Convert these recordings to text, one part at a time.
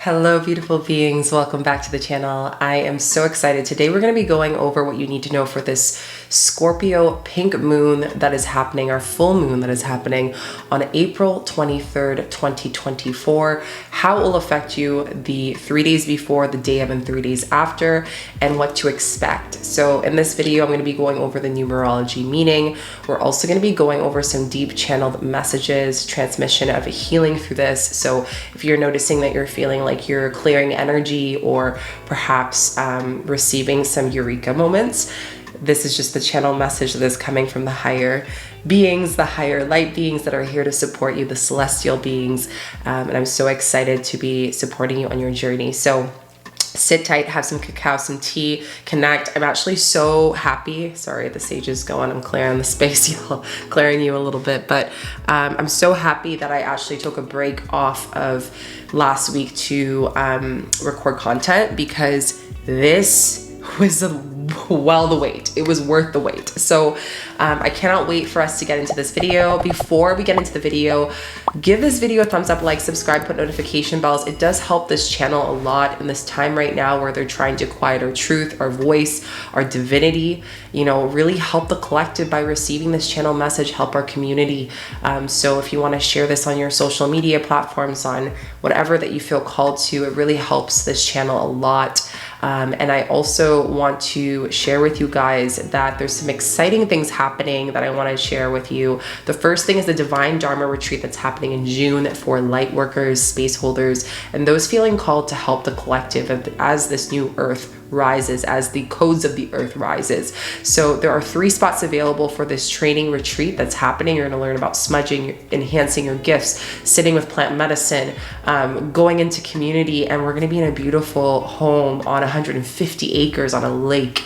Hello, beautiful beings. Welcome back to the channel. I am so excited. Today we're going to be going over what you need to know for this Scorpio pink moon that is happening, our full moon that is happening on April 23rd, 2024, how it will affect you the 3 days before, the day of, and 3 days after, and what to expect. So in this video, I'm going to be going over the numerology meaning. We're also going to be going over some deep channeled messages, transmission of healing through this. So if you're noticing that you're feeling like you're clearing energy or perhaps receiving some eureka moments, this is just the channel message that is coming from the higher beings, the higher light beings that are here to support you, the celestial beings. And I'm so excited to be supporting you on your journey. So sit tight, have some cacao, some tea, connect. I'm actually so happy. Sorry, the sage is going. I'm clearing the space, y'all, clearing you a little bit. But I'm so happy that I actually took a break off of last week to record content, because this was well the wait. It was worth the wait. So I cannot wait for us to get into this video. Before we get into the video, give this video a thumbs up, like, subscribe, put notification bells. It does help this channel a lot in this time right now where they're trying to quiet our truth, our voice, our divinity, you know, really help the collective by receiving this channel message, help our community. So if you want to share this on your social media platforms, on whatever that you feel called to, it really helps this channel a lot. And I also want to share with you guys that there's some exciting things happening that I want to share with you. The first thing is the Divine Dharma Retreat that's happening in June for light workers, space holders, and those feeling called to help the collective as this new earth rises, as the codes of the earth rises. So there are 3 spots available for this training retreat that's happening. You're going to learn about smudging, enhancing your gifts, sitting with plant medicine, going into community, and we're going to be in a beautiful home on 150 acres on a lake,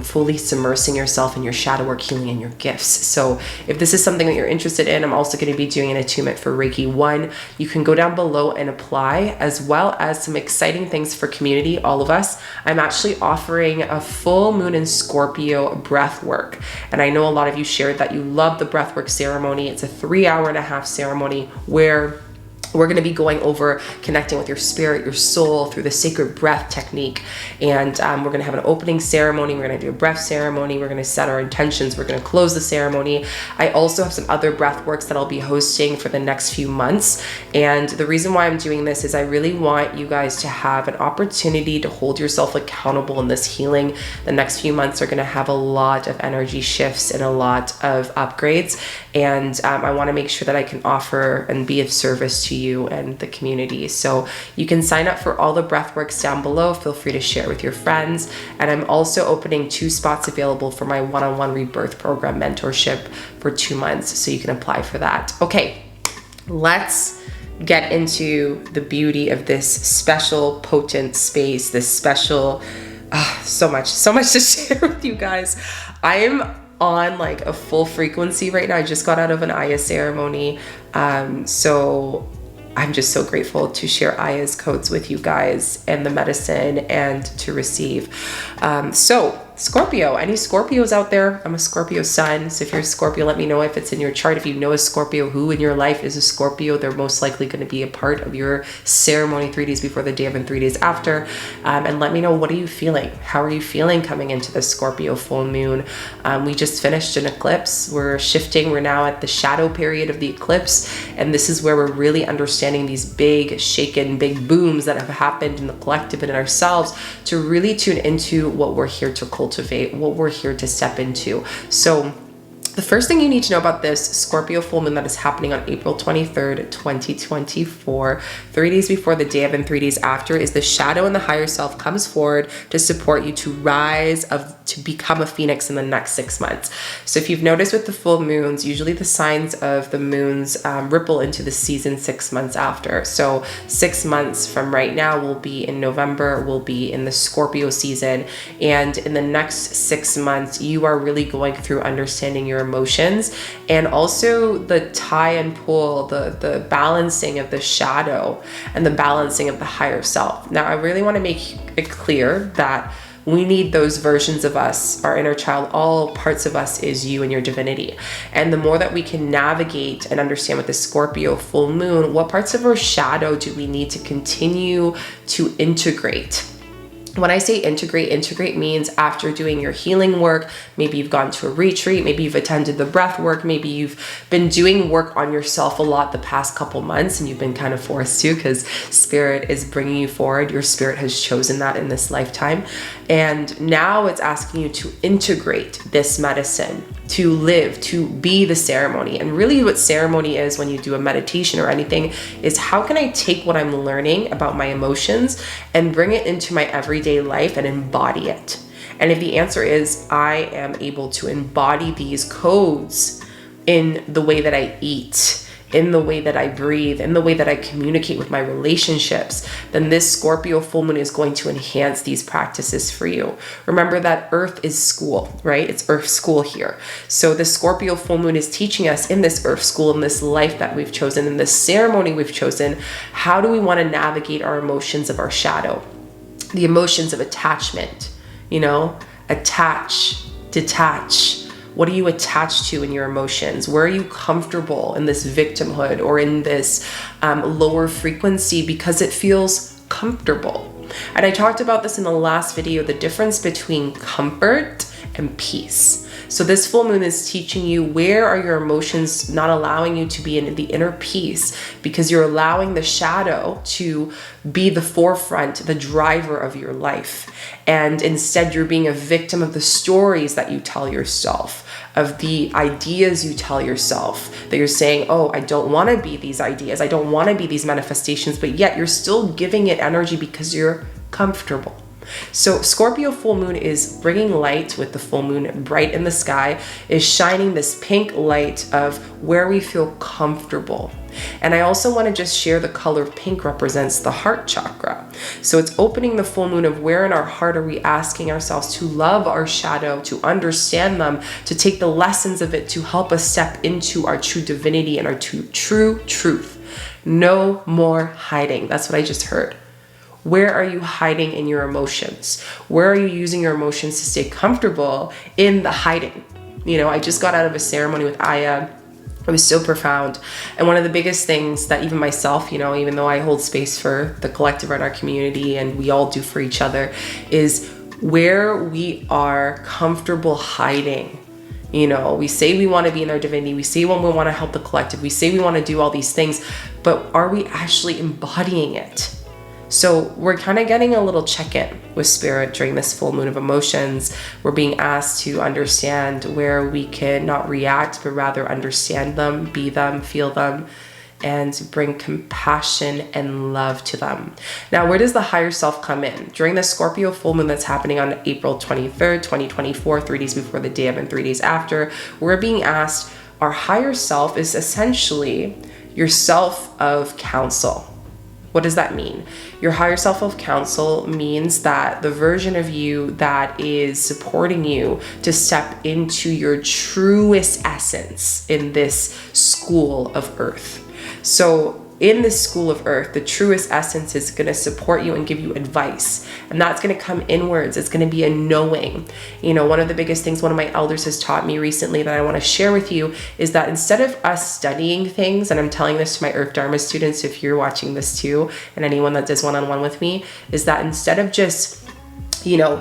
fully submersing yourself in your shadow work, healing, and your gifts. So if this is something that you're interested in, I'm also going to be doing an attunement for Reiki 1. You can go down below and apply, as well as some exciting things for community, all of us. I'm actually offering a full moon in Scorpio breath work. And I know a lot of you shared that you love the breath work ceremony. It's a 3.5-hour ceremony where we're going to be going over connecting with your spirit, your soul through the sacred breath technique. And we're going to have an opening ceremony. We're going to do a breath ceremony. We're going to set our intentions. We're going to close the ceremony. I also have some other breath works that I'll be hosting for the next few months. And the reason why I'm doing this is I really want you guys to have an opportunity to hold yourself accountable in this healing. The next few months are going to have a lot of energy shifts and a lot of upgrades. And I want to make sure that I can offer and be of service to you and the community. So you can sign up for all the breathworks down below. Feel free to share with your friends. And I'm also opening 2 spots available for my one-on-one rebirth program mentorship for 2 months. So you can apply for that. Okay, let's get into the beauty of this special, potent space, this special, so much to share with you guys. I am on like a full frequency right now. I just got out of an Aya ceremony. So I'm just so grateful to share Aya's codes with you guys and the medicine and to receive. So Scorpio, any Scorpios out there? I'm a Scorpio sun. So if you're a Scorpio, let me know if it's in your chart. If you know a Scorpio who in your life is a Scorpio, they're most likely going to be a part of your ceremony 3 days before the day of and 3 days after. And let me know, what are you feeling? How are you feeling coming into the Scorpio full moon? We just finished an eclipse. We're shifting. We're now at the shadow period of the eclipse. And this is where we're really understanding these big shaken, big booms that have happened in the collective and in ourselves to really tune into what we're here to cultivate, what we're here to step into. So the first thing you need to know about this Scorpio full moon that is happening on April 23rd, 2024, 3 days before the day of and 3 days after, is the shadow and the higher self comes forward to support you to rise, to become a phoenix in the next 6 months. So if you've noticed with the full moons, usually the signs of the moons ripple into the season 6 months after. So 6 months from right now will be in November, will be in the Scorpio season. And in the next 6 months, you are really going through understanding your emotions and also the tie and pull, the balancing of the shadow and the balancing of the higher self. Now, I really want to make it clear that We need those versions of us, our inner child. All parts of us is you and your divinity. And the more that we can navigate and understand with the Scorpio full moon, what parts of our shadow do we need to continue to integrate? When I say integrate means after doing your healing work, maybe you've gone to a retreat, maybe you've attended the breath work, maybe you've been doing work on yourself a lot the past couple months and you've been kind of forced to because spirit is bringing you forward. Your spirit has chosen that in this lifetime. And now it's asking you to integrate this medicine, to live, to be the ceremony. And really what ceremony is when you do a meditation or anything is how can I take what I'm learning about my emotions and bring it into my everyday life and embody it? And if the answer is I am able to embody these codes in the way that I eat, in the way that I breathe, in the way that I communicate with my relationships, then this Scorpio full moon is going to enhance these practices for you. Remember that Earth is school, right? It's Earth school here. So the Scorpio full moon is teaching us in this Earth school, in this life that we've chosen, in this ceremony we've chosen, how do we want to navigate our emotions of our shadow? The emotions of attachment, attach, detach. What are you attached to in your emotions? Where are you comfortable in this victimhood or in this lower frequency because it feels comfortable? And I talked about this in the last video, the difference between comfort and peace. So this full moon is teaching you where are your emotions not allowing you to be in the inner peace because you're allowing the shadow to be the forefront, the driver of your life. And instead you're being a victim of the stories that you tell yourself, of the ideas you tell yourself, that you're saying, oh, I don't want to be these ideas. I don't want to be these manifestations, but yet you're still giving it energy because you're comfortable. So Scorpio full moon is bringing light with the full moon bright in the sky, is shining this pink light of where we feel comfortable. And I also want to just share the color pink represents the heart chakra. So it's opening the full moon of where in our heart are we asking ourselves to love our shadow, to understand them, to take the lessons of it to help us step into our true divinity and our true truth. No more hiding. That's what I just heard. Where are you hiding in your emotions? Where are you using your emotions to stay comfortable in the hiding? I just got out of a ceremony with Aya. It was so profound. And one of the biggest things that even myself, even though I hold space for the collective in our community and we all do for each other, is where we are comfortable hiding. We say we want to be in our divinity. We say when we want to help the collective. We say we want to do all these things, but are we actually embodying it? So we're kind of getting a little check-in with spirit during this full moon of emotions. We're being asked to understand where we can not react, but rather understand them, be them, feel them, and bring compassion and love to them. Now, where does the higher self come in? During the Scorpio full moon that's happening on April 23rd, 2024, 3 days before the day of and 3 days after, we're being asked, our higher self is essentially your self of counsel. What does that mean? Your higher self of counsel means that the version of you that is supporting you to step into your truest essence in this school of Earth. So in this school of Earth, the truest essence is going to support you and give you advice. And that's going to come inwards. It's going to be a knowing. One of the biggest things one of my elders has taught me recently that I want to share with you is that instead of us studying things, and I'm telling this to my Earth Dharma students, if you're watching this too, and anyone that does one-on-one with me, is that instead of just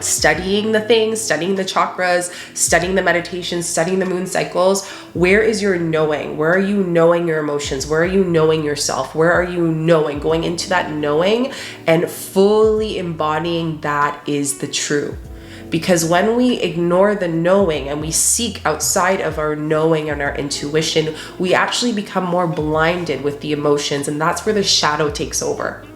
studying the things, studying the chakras, studying the meditations, studying the moon cycles, where is your knowing? Where are you knowing your emotions? Where are you knowing yourself? Where are you knowing? Going into that knowing and fully embodying that is the true. Because when we ignore the knowing and we seek outside of our knowing and our intuition, we actually become more blinded with the emotions, and that's where the shadow takes over.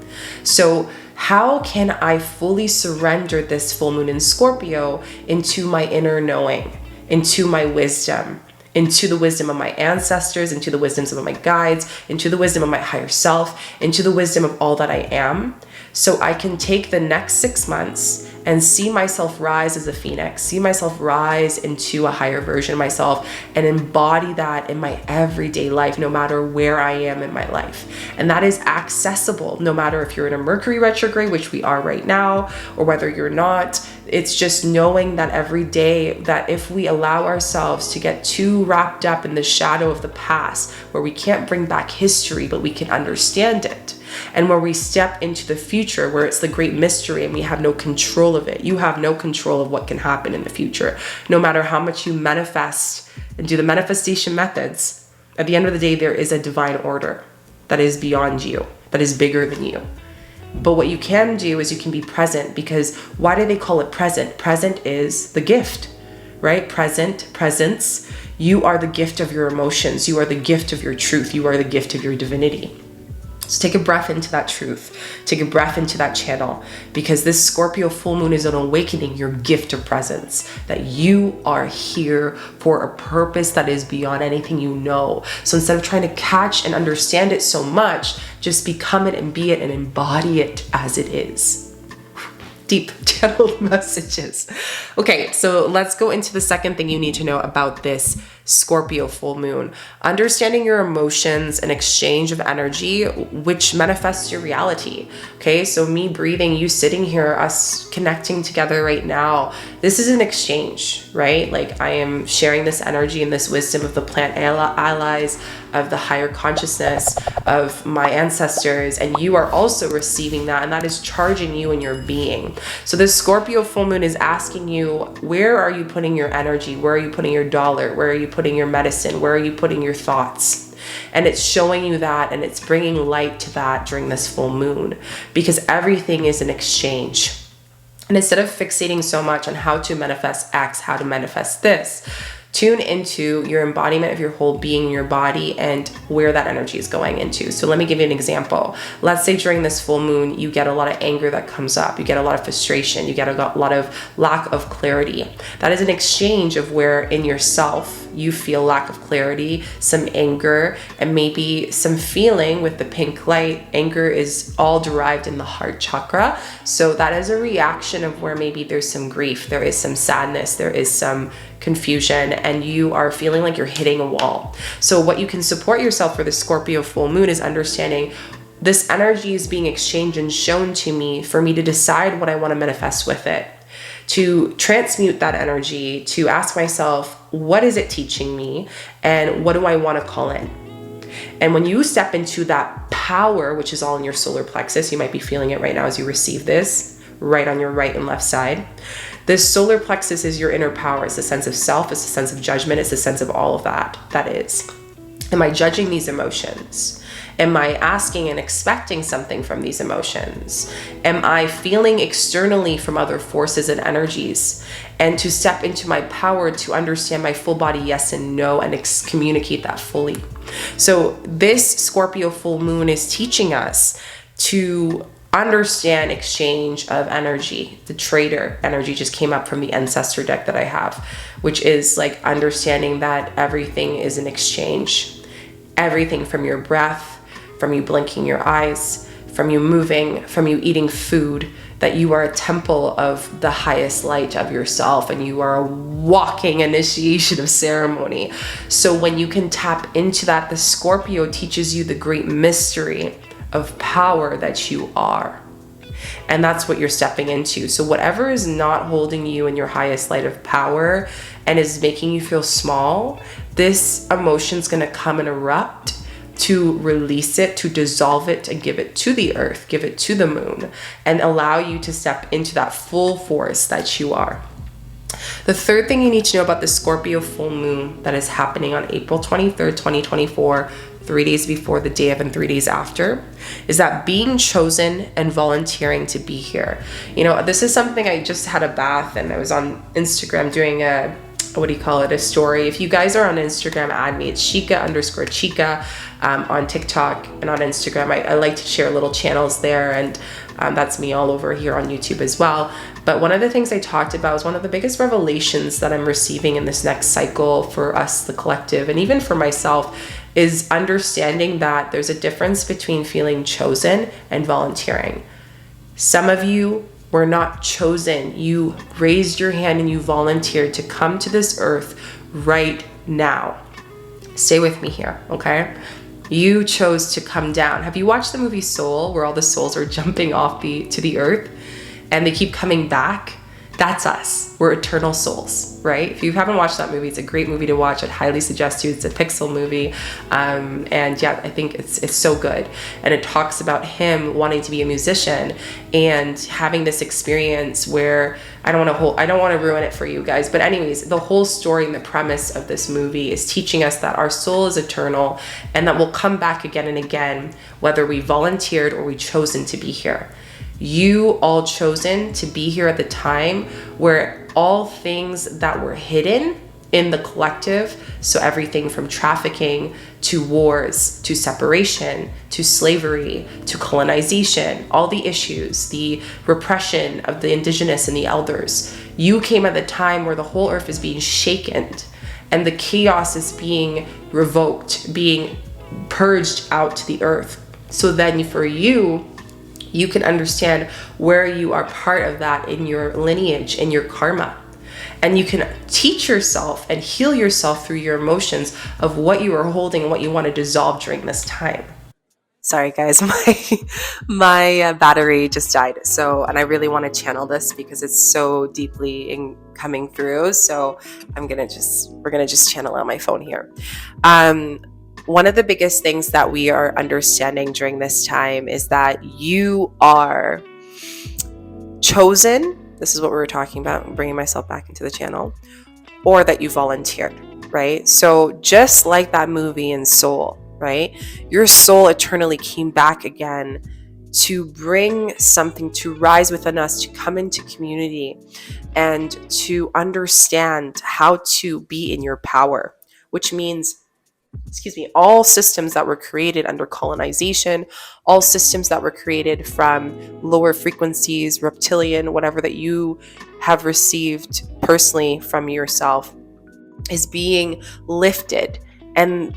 So how can I fully surrender this full moon in Scorpio into my inner knowing, into my wisdom, into the wisdom of my ancestors, into the wisdoms of my guides, into the wisdom of my higher self, into the wisdom of all that I am, so I can take the next 6 months and see myself rise as a phoenix, see myself rise into a higher version of myself, and embody that in my everyday life, no matter where I am in my life. And that is accessible, no matter if you're in a Mercury retrograde, which we are right now, or whether you're not. It's just knowing that every day, that if we allow ourselves to get too wrapped up in the shadow of the past, where we can't bring back history, but we can understand it, and where we step into the future, where it's the great mystery and we have no control of it. You have no control of what can happen in the future. No matter how much you manifest and do the manifestation methods, at the end of the day, there is a divine order that is beyond you, that is bigger than you. But what you can do is you can be present, because why do they call it present? Present is the gift, right? Presence. You are the gift of your emotions. You are the gift of your truth. You are the gift of your divinity. So take a breath into that truth. Take a breath into that channel, because this Scorpio full moon is an awakening your gift of presence, that you are here for a purpose that is beyond anything you know. So instead of trying to catch and understand it so much, just become it and be it and embody it as it is. Deep channeled messages. Okay, so let's go into the second thing you need to know about this Scorpio full moon. Understanding your emotions and exchange of energy, which manifests your reality. Okay, so me breathing, you sitting here, us connecting together right now, this is an exchange, right? Like, I am sharing this energy and this wisdom of the plant allies, of the higher consciousness, of my ancestors, and you are also receiving that, and that is charging you in your being. So this Scorpio full moon is asking you, where are you putting your energy? Where are you putting your dollar? Where are you putting your medicine? Where are you putting your thoughts? And it's showing you that, and it's bringing light to that during this full moon, because everything is an exchange. And instead of fixating so much on how to manifest X, how to manifest this, tune into your embodiment of your whole being in your body and where that energy is going into. So let me give you an example. Let's say during this full moon, you get a lot of anger that comes up. You get a lot of frustration. You get a lot of lack of clarity. That is an exchange of where in yourself you feel lack of clarity, some anger, and maybe some feeling with the pink light. Anger is all derived in the heart chakra. So that is a reaction of where maybe there's some grief, there is some sadness, there is some confusion, and you are feeling like you're hitting a wall. So what you can support yourself for the Scorpio full moon is understanding this energy is being exchanged and shown to me for me to decide what I want to manifest with it, to transmute that energy, to ask myself, what is it teaching me, and what do I want to call in? And when you step into that power, which is all in your solar plexus, you might be feeling it right now as you receive this, right on your right and left side. This solar plexus is your inner power. It's a sense of self. It's a sense of judgment. It's a sense of all of that. That is. Am I judging these emotions? Am I asking and expecting something from these emotions? Am I feeling externally from other forces and energies? And to step into my power to understand my full body yes and no, and communicate that fully. So this Scorpio full moon is teaching us to understand exchange of energy. The trader energy just came up from the ancestor deck that I have, which is like understanding that everything is an exchange. Everything from your breath, from you blinking your eyes, from you moving, from you eating food, that you are a temple of the highest light of yourself, and you are a walking initiation of ceremony. So when you can tap into that, the Scorpio teaches you the great mystery of power that you are. And that's what you're stepping into. So whatever is not holding you in your highest light of power and is making you feel small, this emotion's gonna come and erupt to release it, to dissolve it, and give it to the earth, give it to the moon, and allow you to step into that full force that you are. The third thing you need to know about the Scorpio full moon that is happening on April 23rd, 2024, 3 days before the day of and 3 days after, is that being chosen and volunteering to be here. You know, this is something I just had a bath, and I was on Instagram doing a story. If you guys are on Instagram, add me. It's Shika_Chica on TikTok and on Instagram. I like to share little channels there, and that's me all over here on YouTube as well. But one of the things I talked about was one of the biggest revelations that I'm receiving in this next cycle for us, the collective, and even for myself, is understanding that there's a difference between feeling chosen and volunteering. Some of you were not chosen. You raised your hand and you volunteered to come to this earth right now. Stay with me here, okay? You chose to come down. Have you watched the movie Soul, where all the souls are jumping off to the earth and they keep coming back? That's us. We're eternal souls, right? If you haven't watched that movie, it's a great movie to watch. I'd highly suggest you. It's a Pixel movie. And yeah, I think it's so good. And it talks about him wanting to be a musician and having this experience where I don't want to ruin it for you guys. But anyways, the whole story and the premise of this movie is teaching us that our soul is eternal and that we'll come back again and again, whether we volunteered or we chosen to be here. You all chosen to be here at the time where all things that were hidden in the collective, so everything from trafficking to wars, to separation, to slavery, to colonization, all the issues, the repression of the indigenous and the elders, you came at the time where the whole earth is being shaken and the chaos is being revoked, being purged out to the earth. So then for you can understand where you are part of that in your lineage, in your karma. And you can teach yourself and heal yourself through your emotions of what you are holding and what you want to dissolve during this time. Sorry guys, my battery just died. And I really want to channel this because it's so deeply coming through. So we're gonna just channel out my phone here. One of the biggest things that we are understanding during this time is that you are chosen. This is what we were talking about. I'm bringing myself back into the channel. Or that you volunteered, right? So just like that movie in Soul, right? Your soul eternally came back again to bring something to rise within us, to come into community and to understand how to be in your power, which means all systems that were created under colonization, all systems that were created from lower frequencies, reptilian, whatever that you have received personally from yourself is being lifted. And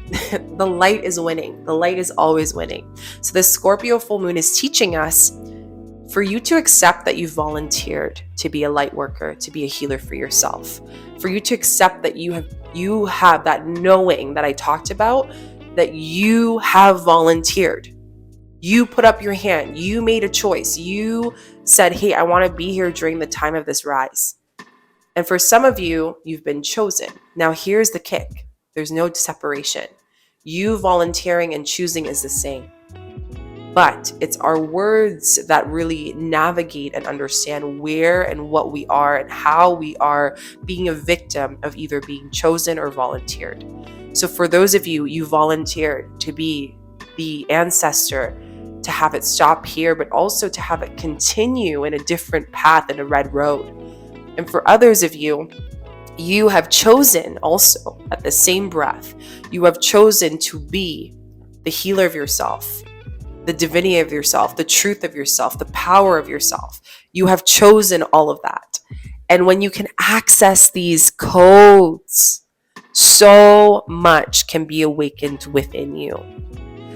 the light is winning. The light is always winning. So the Scorpio full moon is teaching us for you to accept that you volunteered to be a light worker, to be a healer for yourself, for you to accept that you have that knowing that I talked about, that you have volunteered. You put up your hand. You made a choice. You said, hey, I want to be here during the time of this rise. And for some of you, you've been chosen. Now here's the kick. There's no separation. You volunteering and choosing is the same. But it's our words that really navigate and understand where and what we are and how we are being a victim of either being chosen or volunteered. So for those of you, you volunteered to be the ancestor, to have it stop here, but also to have it continue in a different path in a red road. And for others of you, you have chosen also at the same breath, you have chosen to be the healer of yourself, the divinity of yourself, the truth of yourself, the power of yourself. You have chosen all of that. And when you can access these codes, so much can be awakened within you.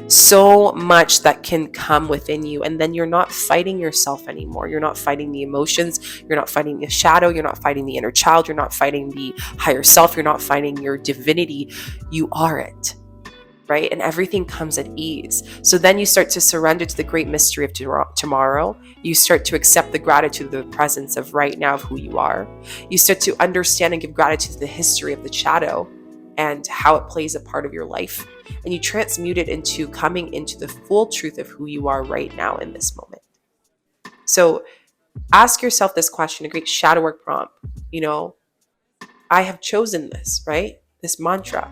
So much that can come within you. And then you're not fighting yourself anymore. You're not fighting the emotions. You're not fighting the shadow. You're not fighting the inner child. You're not fighting the higher self. You're not fighting your divinity. You are it. Right? And everything comes at ease. So then you start to surrender to the great mystery of tomorrow. You start to accept the gratitude of the presence of right now of who you are. You start to understand and give gratitude to the history of the shadow and how it plays a part of your life. And you transmute it into coming into the full truth of who you are right now in this moment. So ask yourself this question, a great shadow work prompt. I have chosen this, right? This mantra.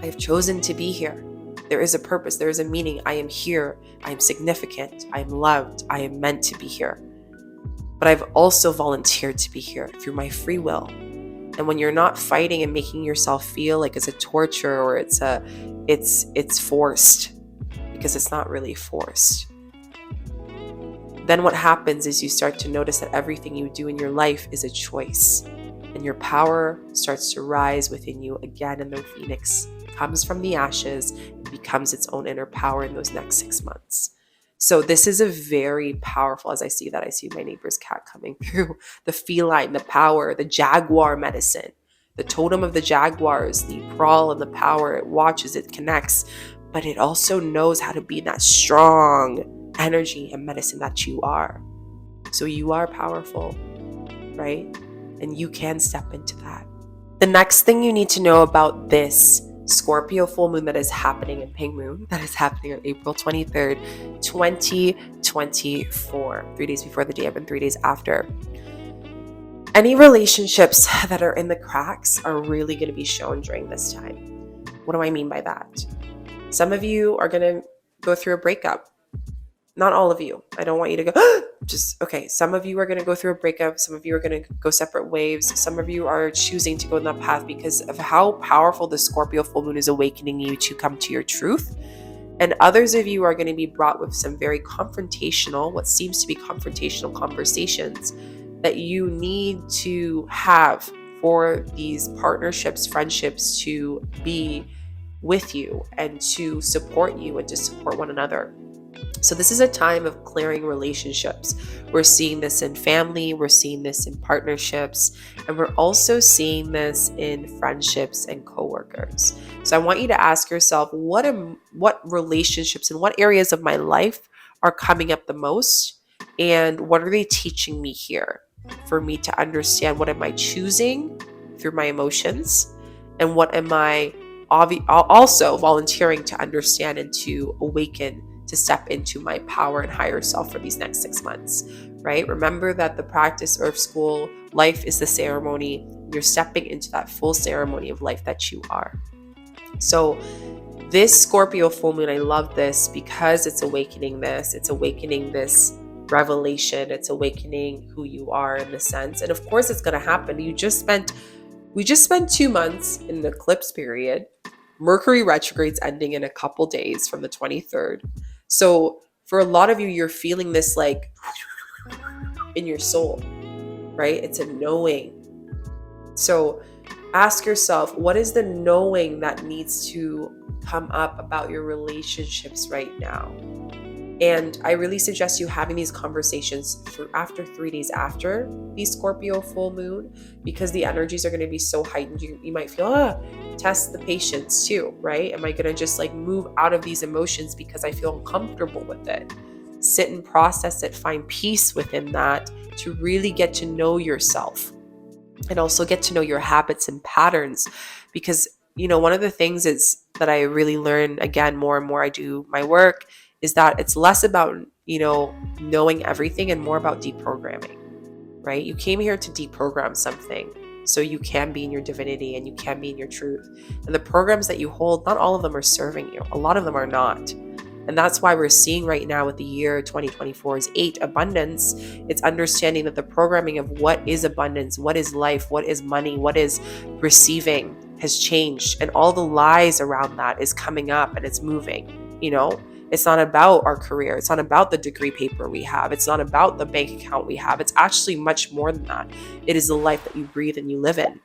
I have chosen to be here. There is a purpose. There is a meaning. I am here. I am significant. I am loved. I am meant to be here. But I've also volunteered to be here through my free will. And when you're not fighting and making yourself feel like it's a torture or it's forced, because it's not really forced, then what happens is you start to notice that everything you do in your life is a choice. And your power starts to rise within you again, and the phoenix comes from the ashes and becomes its own inner power in those next 6 months. So this is a very powerful, as I see my neighbor's cat coming through, the feline, the power, the jaguar medicine, the totem of the jaguars, the prawl and the power. It watches, it connects, but it also knows how to be that strong energy and medicine that you are. So you are powerful, right? And you can step into that. The next thing you need to know about this Scorpio full moon that is happening in Pink Moon, that is happening on April 23rd, 2024, 3 days before the day and 3 days after. Any relationships that are in the cracks are really going to be shown during this time. What do I mean by that? Some of you are going to go through a breakup. Not all of you. I don't want you to go, okay. Some of you are going to go through a breakup. Some of you are going to go separate ways. Some of you are choosing to go in that path because of how powerful the Scorpio full moon is awakening you to come to your truth. And others of you are going to be brought with some very confrontational, what seems to be confrontational conversations that you need to have for these partnerships, friendships to be with you and to support you and to support one another. So this is a time of clearing relationships. We're seeing this in family, we're seeing this in partnerships, and we're also seeing this in friendships and coworkers. So I want you to ask yourself, what relationships and what areas of my life are coming up the most, and what are they teaching me here for me to understand? What am I choosing through my emotions, and what am I also volunteering to understand and to awaken, to step into my power and higher self for these next 6 months, right? Remember that the practice of school life is the ceremony. You're stepping into that full ceremony of life that you are. So this Scorpio full moon, I love this because it's awakening this revelation. It's awakening who you are in the sense. And of course it's going to happen. We just spent 2 months in the eclipse period. Mercury retrograde's ending in a couple days from the 23rd. So for a lot of you, you're feeling this like in your soul, right? It's a knowing. So ask yourself, what is the knowing that needs to come up about your relationships right now? And I really suggest you having these conversations after 3 days after the Scorpio full moon, because the energies are going to be so heightened. You might feel, test the patience too, right? Am I going to just like move out of these emotions because I feel uncomfortable with it? Sit and process it, find peace within that to really get to know yourself and also get to know your habits and patterns. Because, one of the things is that I really learn, again, more and more I do my work, is that it's less about, knowing everything and more about deprogramming, right? You came here to deprogram something so you can be in your divinity and you can be in your truth. And the programs that you hold, not all of them are serving you. A lot of them are not. And that's why we're seeing right now with the year 2024 is 8, abundance. It's understanding that the programming of what is abundance, what is life, what is money, what is receiving has changed. And all the lies around that is coming up and it's moving, It's not about our career. It's not about the degree paper we have. It's not about the bank account we have. It's actually much more than that. It is the life that you breathe and you live in.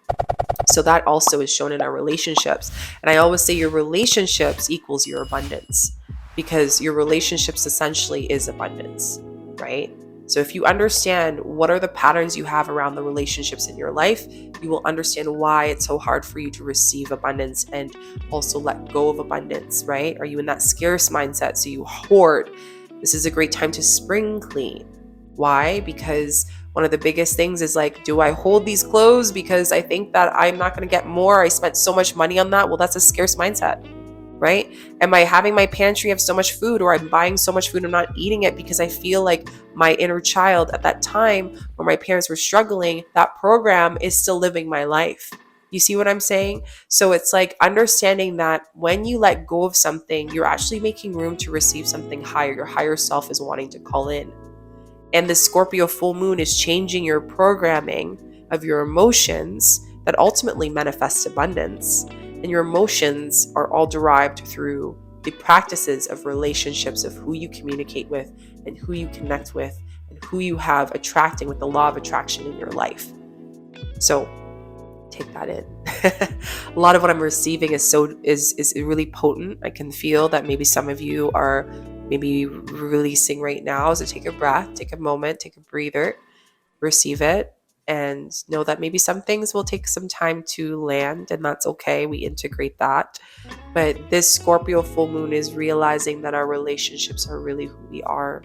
So that also is shown in our relationships. And I always say your relationships equals your abundance, because your relationships essentially is abundance, right? So if you understand what are the patterns you have around the relationships in your life, you will understand why it's so hard for you to receive abundance and also let go of abundance, right? Are you in that scarce mindset? So you hoard. This is a great time to spring clean. Why? Because one of the biggest things is like, do I hold these clothes because I think that I'm not going to get more? I spent so much money on that. Well, that's a scarce mindset. Right? Am I having my pantry have so much food, or I'm buying so much food, I'm not eating it because I feel like my inner child at that time where my parents were struggling, that program is still living my life. You see what I'm saying? So it's like understanding that when you let go of something, you're actually making room to receive something higher. Your higher self is wanting to call in. And the Scorpio full moon is changing your programming of your emotions that ultimately manifests abundance. And your emotions are all derived through the practices of relationships, of who you communicate with and who you connect with and who you have attracting with the law of attraction in your life. So take that in. A lot of what I'm receiving is really potent. I can feel that maybe some of you are maybe releasing right now. So take a breath, take a moment, take a breather, receive it, and know that maybe some things will take some time to land, and that's okay. We integrate that. But this Scorpio full moon is realizing that our relationships are really who we are,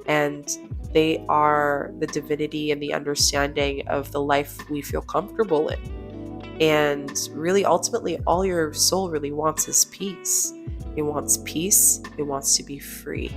and they are the divinity and the understanding of the life we feel comfortable in. And really, ultimately, all your soul really wants is peace. It wants peace. It wants to be free.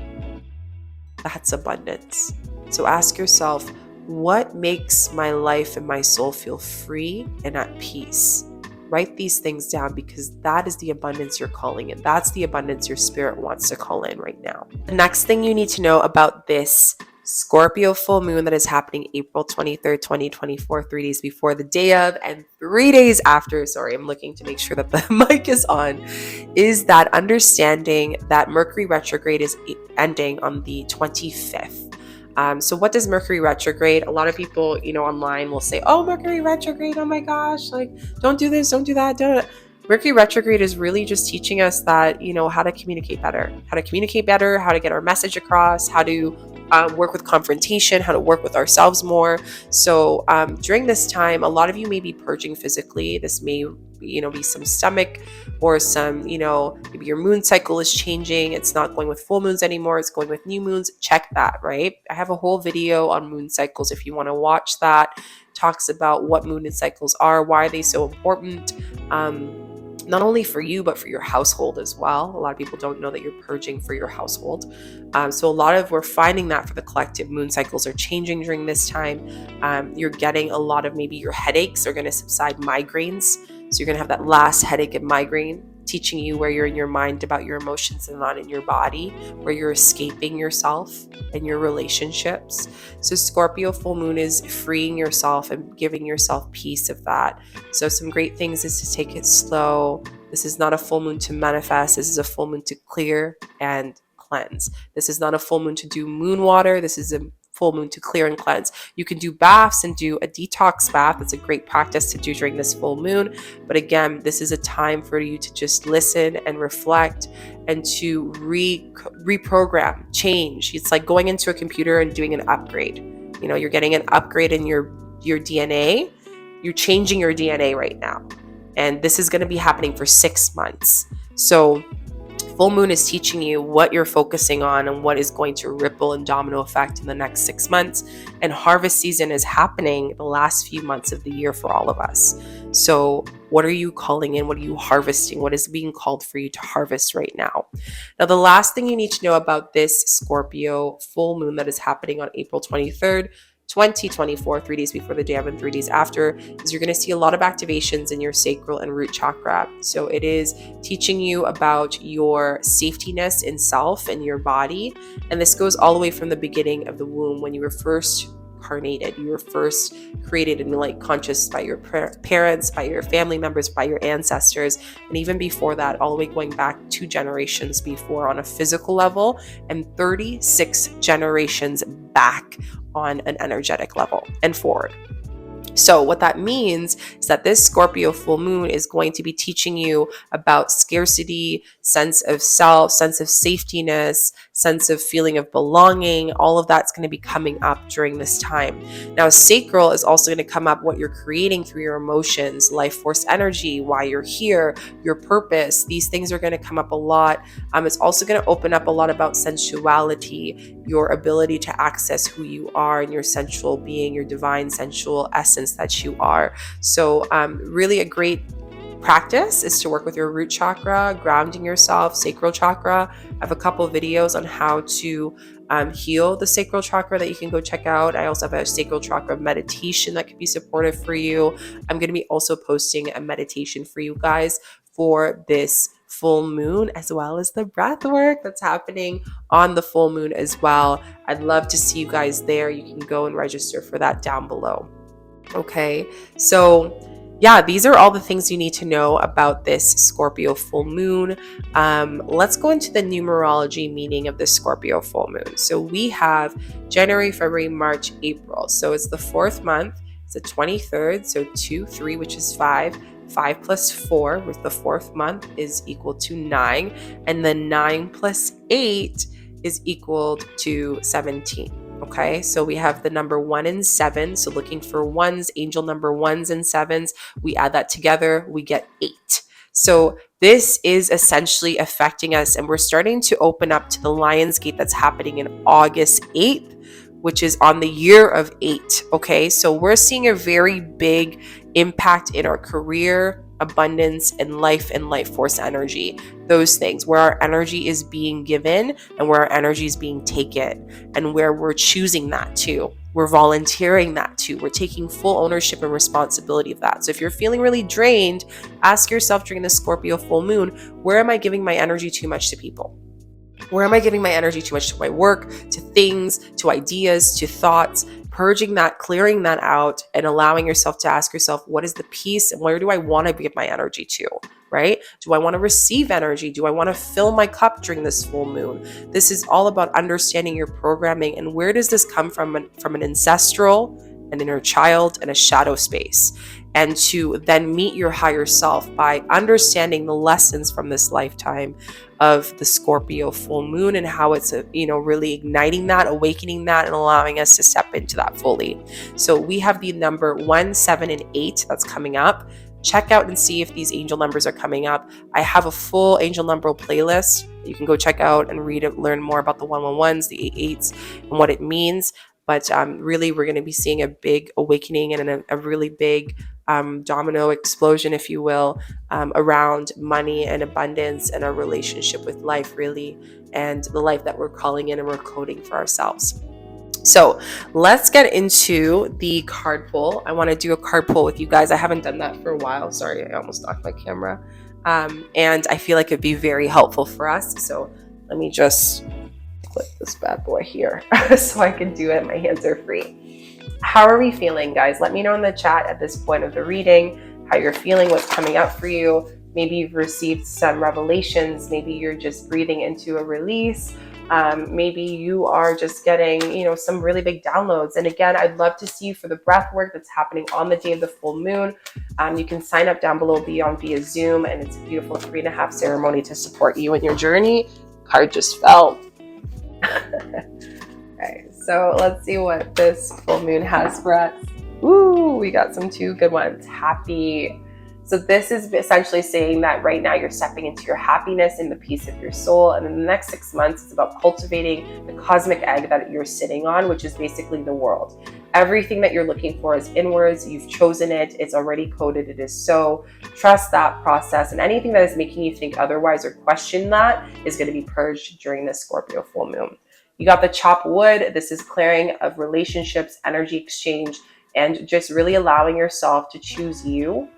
That's abundance. So ask yourself, what makes my life and my soul feel free and at peace? Write these things down, because that is the abundance you're calling in. That's the abundance your spirit wants to call in right now. The next thing you need to know about this Scorpio full moon that is happening April 23rd, 2024, 3 days before the day of and 3 days after, sorry, I'm looking to make sure that the mic is on, is that understanding that Mercury retrograde is ending on the 25th. So what does Mercury retrograde? A lot of people, online will say, oh, Mercury retrograde, oh my gosh, like, don't do this, don't do that, don't. Mercury retrograde is really just teaching us that, how to communicate better, how to get our message across, how to work with confrontation, how to work with ourselves more. So during this time, a lot of you may be purging physically. This may, be some stomach or some, maybe your moon cycle is changing. It's not going with full moons anymore. It's going with new moons. Check that, right? I have a whole video on moon cycles if you want to watch that. Talks about what moon cycles are, why are they so important. Not only for you, but for your household as well. A lot of people don't know that you're purging for your household. So we're finding that for the collective, moon cycles are changing during this time. You're getting a lot of, maybe your headaches are going to subside, migraines. So you're going to have that last headache and migraine, teaching you where you're in your mind about your emotions and not in your body, where you're escaping yourself and your relationships. So Scorpio full moon is freeing yourself and giving yourself peace of that. So some great things is to take it slow. This is not a full moon to manifest. This is a full moon to clear and cleanse. This is not a full moon to do moon water. This is a full moon to clear and cleanse. You can do baths and do a detox bath. That's a great practice to do during this full moon. But again, this is a time for you to just listen and reflect and to reprogram, change. It's like going into a computer and doing an upgrade. You're getting an upgrade in your DNA. You're changing your DNA right now. And this is going to be happening for 6 months. So full moon is teaching you what you're focusing on and what is going to ripple and domino effect in the next 6 months. And harvest season is happening the last few months of the year for all of us. So what are you calling in? What are you harvesting? What is being called for you to harvest right now? Now, the last thing you need to know about this Scorpio full moon that is happening on April 23rd, 2024, 3 days before the day of and 3 days after, is you're going to see a lot of activations in your sacral and root chakra. So it is teaching you about your safetyness in self and your body. And this goes all the way from the beginning of the womb, when you were first incarnated, you were first created in light conscious by your parents, by your family members, by your ancestors, and even before that, all the way going back 2 generations before on a physical level, and 36 generations back on an energetic level and forward. So what that means is that this Scorpio full moon is going to be teaching you about scarcity, sense of self, sense of safetyness, sense of feeling of belonging. All of that's going to be coming up during this time. Now, sacral is also going to come up what you're creating through your emotions, life force energy, why you're here, your purpose. These things are going to come up a lot. It's also going to open up a lot about sensuality, your ability to access who you are and your sensual being, your divine sensual essence that you are. So really a great practice is to work with your root chakra, grounding yourself, sacral chakra. I have a couple of videos on how to heal the sacral chakra that you can go check out. I also have a sacral chakra meditation that could be supportive for you. I'm going to be also posting a meditation for you guys for this full moon, as well as the breath work that's happening on the full moon as well. I'd love to see you guys there. You can go and register for that down below. Okay, so yeah, these are all the things you need to know about this Scorpio full moon. Let's go into the numerology meaning of the Scorpio full moon. So we have January, February, March, April. So it's the 4th month. It's the 23rd. So 2, 3, which is 5. 5 plus 4 with the 4th month is equal to 9. And then 9 plus 8 is equaled to 17. Okay, so we have the number 1 and 7. So looking for ones, angel number 1s and 7s, we add that together, we get 8. So this is essentially affecting us, and we're starting to open up to the Lion's Gate that's happening in August 8th, which is on the year of 8. Okay, so we're seeing a very big impact in our career, abundance, and life force energy. Those things where our energy is being given and where our energy is being taken, and where we're choosing that too. We're volunteering that too. We're taking full ownership and responsibility of that. So if you're feeling really drained, ask yourself during the Scorpio full moon, where am I giving my energy too much to people? Where am I giving my energy too much to my work, to things, to ideas, to thoughts? Purging that, clearing that out, and allowing yourself to ask yourself, what is the peace and where do I want to give my energy to, right? Do I want to receive energy? Do I want to fill my cup during this full moon? This is all about understanding your programming, and where does this come from an ancestral, an inner child, and a shadow space. And to then meet your higher self by understanding the lessons from this lifetime of the Scorpio full moon, and how it's really igniting that, awakening that, and allowing us to step into that fully. So we have the number 1, 7, and 8 that's coming up. Check out and see if these angel numbers are coming up. I have a full angel number playlist you can go check out and read it, learn more about the 111s, the 88s, and what it means. But really, we're going to be seeing a big awakening and a really big domino explosion, if you will, around money and abundance and our relationship with life, really, and the life that we're calling in and we're coding for ourselves. So let's get into the card pull. I want to do a card pull with you guys. I haven't done that for a while. Sorry, I almost knocked my camera. And I feel like it'd be very helpful for us. So let me just click this bad boy here so I can do it. My hands are free. How are we feeling, guys? Let me know in the chat at this point of the reading how you're feeling, what's coming up for you. Maybe you've received some revelations. Maybe you're just breathing into a release. Maybe you are just getting, some really big downloads. And again, I'd love to see you for the breath work that's happening on the day of the full moon. You can sign up down below via Zoom, and it's a beautiful 3.5 ceremony to support you in your journey. Card just fell. Okay, so let's see what this full moon has for us. Ooh, we got some 2 good ones. Happy. So this is essentially saying that right now you're stepping into your happiness and the peace of your soul. And in the next 6 months, it's about cultivating the cosmic egg that you're sitting on, which is basically the world. Everything that you're looking for is inwards. You've chosen it. It's already coded. It is so. Trust that process. And anything that is making you think otherwise or question that is going to be purged during this Scorpio full moon. You got the chop wood. This is clearing of relationships, energy exchange, and just really allowing yourself to choose you.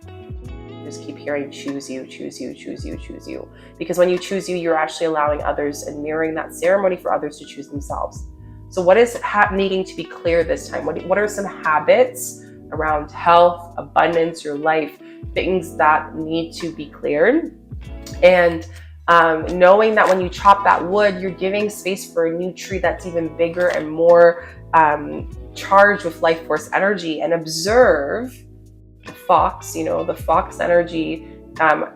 Just keep hearing choose you, choose you, choose you, choose you. Because when you choose you, you're actually allowing others and mirroring that ceremony for others to choose themselves. So what is needing to be clear this time? What are some habits around health, abundance, your life, things that need to be cleared? And knowing that when you chop that wood, you're giving space for a new tree that's even bigger and more charged with life force energy. And observe the fox, the fox energy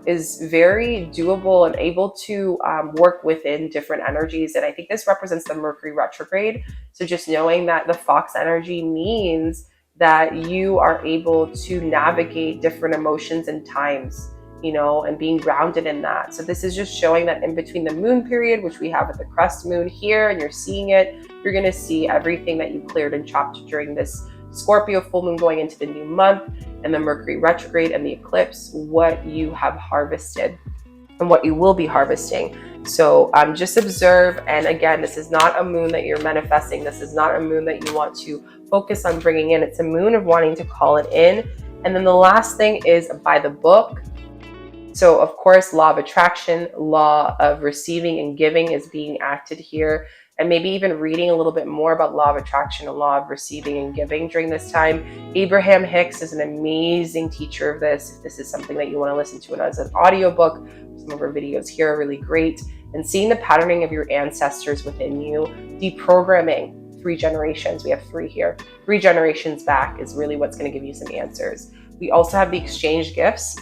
is very doable and able to work within different energies. And I think this represents the Mercury Retrograde. So just knowing that the fox energy means that you are able to navigate different emotions and times, and being grounded in that. So this is just showing that in between the moon period, which we have at the crest moon here, and you're seeing it, you're going to see everything that you cleared and chopped during this Scorpio full moon going into the new month, and the Mercury retrograde and the eclipse, what you have harvested and what you will be harvesting. So just observe. And again, this is not a moon that you're manifesting. This is not a moon that you want to focus on bringing in. It's a moon of wanting to call it in. And then the last thing is by the book. So of course, law of attraction, law of receiving and giving is being acted here. And maybe even reading a little bit more about law of attraction and law of receiving and giving during this time. Abraham Hicks is an amazing teacher of this. If this is something that you want to listen to as an audiobook, some of our videos here are really great. And seeing the patterning of your ancestors within you, deprogramming 3 generations. We have 3 here. 3 generations back is really what's going to give you some answers. We also have the exchange gifts.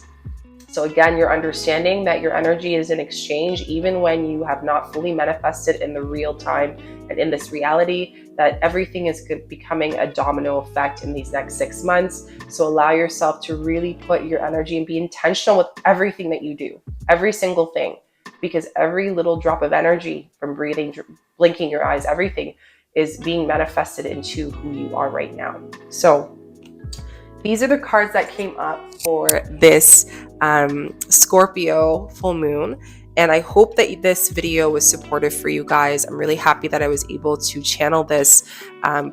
So again, you're understanding that your energy is in exchange, even when you have not fully manifested in the real time and in this reality, that everything is becoming a domino effect in these next 6 months. So allow yourself to really put your energy and be intentional with everything that you do, every single thing, because every little drop of energy from breathing, blinking your eyes, everything is being manifested into who you are right now. So these are the cards that came up for this Scorpio full moon. And I hope that this video was supportive for you guys. I'm really happy that I was able to channel this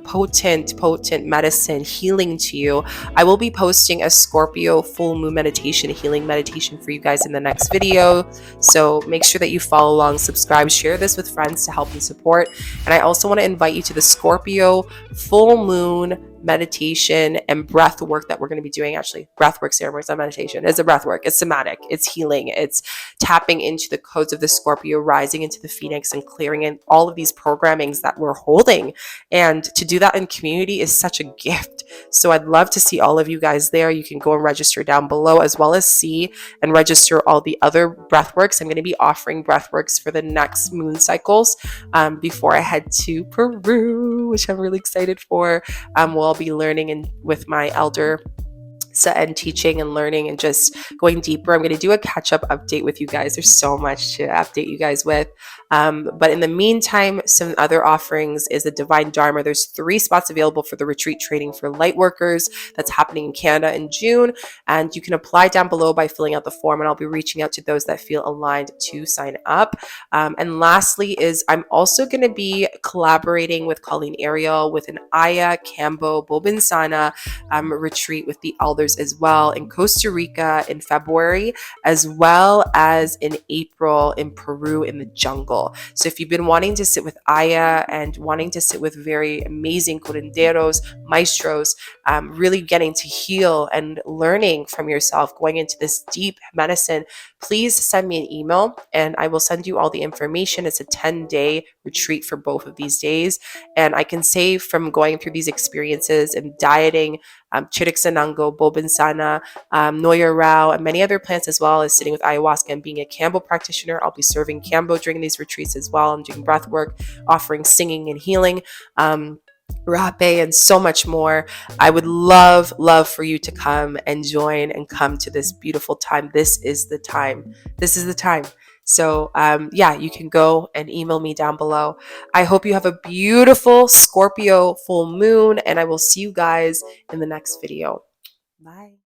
potent medicine healing to you. I will be posting a Scorpio full moon meditation, healing meditation for you guys in the next video. So make sure that you follow along, subscribe, share this with friends to help and support. And I also want to invite you to the Scorpio full moon meditation and breath work that we're going to be doing. Actually, breath work ceremony is not meditation. It's a breath work. It's somatic. It's healing. It's tapping into the codes of the Scorpio, rising into the Phoenix, and clearing in all of these programmings that we're holding. And to do that in community is such a gift. So I'd love to see all of you guys there. You can go and register down below, as well as see and register all the other breath works. I'm going to be offering breath works for the next moon cycles before I head to Peru, which I'm really excited for. We'll be learning with my elder and teaching and learning and just going deeper. I'm going to do a catch-up update with you guys. There's so much to update you guys with. But in the meantime, some other offerings is the Divine Dharma. There's 3 spots available for the retreat training for light workers that's happening in Canada in June. And you can apply down below by filling out the form, and I'll be reaching out to those that feel aligned to sign up. And lastly is I'm also going to be collaborating with Colleen Ariel with an 𝐤𝐤𝐤𝐿 Bobinsana retreat with the elders as well in Costa Rica in February, as well as in April in Peru in the jungle. So if you've been wanting to sit with Aya and wanting to sit with very amazing curanderos, maestros, really getting to heal and learning from yourself, going into this deep medicine, please send me an email and I will send you all the information. It's a 10-day retreat for both of these days. And I can say from going through these experiences and dieting, 𝐿𝐥𝐤𝐤𝐿, Bobinsana, Noya Rao, and many other plants, as well as sitting with ayahuasca and being a 𝐾𝐨 practitioner. I'll be serving 𝐾𝐨 during these retreats as well. I'm doing breath work, offering singing and healing, rape, and so much more. I would love for you to come and join and come to this beautiful time. This is the time. This is the time. So yeah, you can go and email me down below. I hope you have a beautiful Scorpio full moon, and I will see you guys in the next video. Bye.